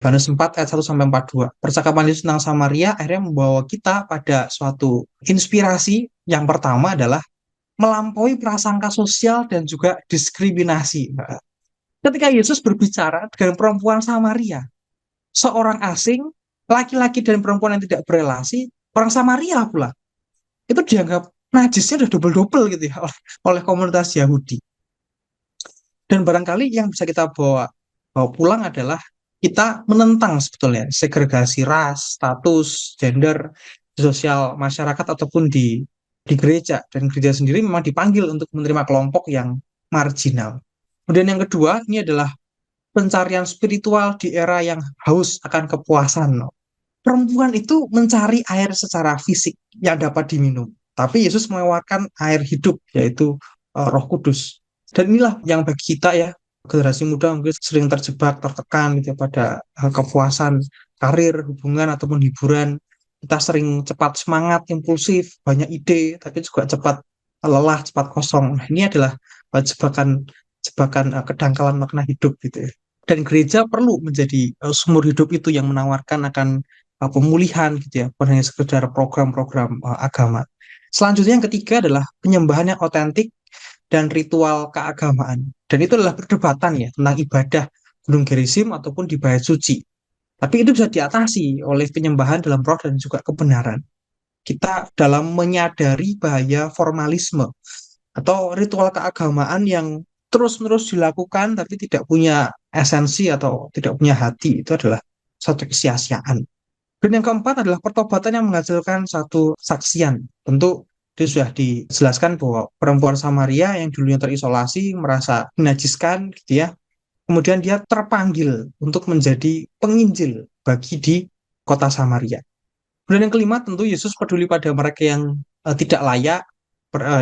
Yohanes 4 ayat 1-42. Percakapan Yesus tentang Samaria akhirnya membawa kita pada suatu inspirasi. Yang pertama adalah melampaui prasangka sosial dan juga diskriminasi. Ketika Yesus berbicara dengan perempuan Samaria, seorang asing, laki-laki dan perempuan yang tidak berelasi, orang Samaria pula, itu dianggap najisnya udah double-double gitu ya oleh komunitas Yahudi. Dan barangkali yang bisa kita bawa pulang adalah kita menentang sebetulnya segregasi ras, status, gender, di sosial masyarakat ataupun di gereja. Dan gereja sendiri memang dipanggil untuk menerima kelompok yang marginal. Kemudian yang kedua, ini adalah pencarian spiritual di era yang haus akan kepuasan. Perempuan itu mencari air secara fisik yang dapat diminum. Tapi Yesus menawarkan air hidup, yaitu Roh Kudus. Dan inilah yang bagi kita ya, generasi muda mungkin sering terjebak, tertekan gitu ya, pada hal kepuasan, karir, hubungan, ataupun hiburan. Kita sering cepat semangat, impulsif, banyak ide, tapi juga cepat lelah, cepat kosong. Nah, ini adalah jebakan jebakan kedangkalan makna hidup gitu ya. Dan gereja perlu menjadi sumur hidup itu yang menawarkan akan pemulihan gitu ya, bukan hanya sekedar program-program agama. Selanjutnya yang ketiga adalah penyembahan yang otentik dan ritual keagamaan. Dan itu adalah perdebatan ya tentang ibadah Gunung Gerizim ataupun di Bait Suci. Tapi itu bisa diatasi oleh penyembahan dalam roh dan juga kebenaran. Kita dalam menyadari bahaya formalisme atau ritual keagamaan yang terus-menerus dilakukan tapi tidak punya esensi atau tidak punya hati, itu adalah satu kesia-siaan. Dan yang keempat adalah pertobatan yang menghasilkan satu saksian. Tentu itu sudah dijelaskan bahwa perempuan Samaria yang dulunya terisolasi, merasa menajiskan gitu ya. Kemudian dia terpanggil untuk menjadi penginjil bagi di kota Samaria. Dan yang kelima tentu Yesus peduli pada mereka yang tidak layak.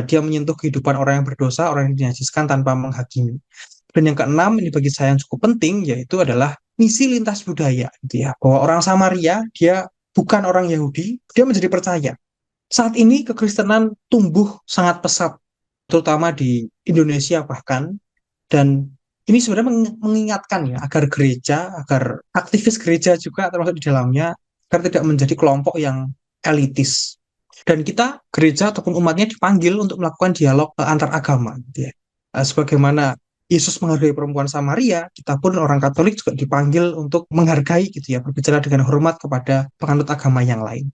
Dia menyentuh kehidupan orang yang berdosa, orang yang dinajiskan tanpa menghakimi. Dan yang keenam, ini bagi saya yang cukup penting, yaitu adalah misi lintas budaya, gitu ya. Bahwa orang Samaria, dia bukan orang Yahudi, dia menjadi percaya. Saat ini kekristenan tumbuh sangat pesat, terutama di Indonesia bahkan, dan ini sebenarnya mengingatkan ya, agar gereja, agar aktivis gereja juga termasuk di dalamnya, agar tidak menjadi kelompok yang elitis. Dan kita, gereja ataupun umatnya dipanggil untuk melakukan dialog antar agama, gitu ya. Sebagaimana Yesus menghargai perempuan Samaria, kita pun orang Katolik juga dipanggil untuk menghargai gitu ya, berbicara dengan hormat kepada penganut agama yang lain.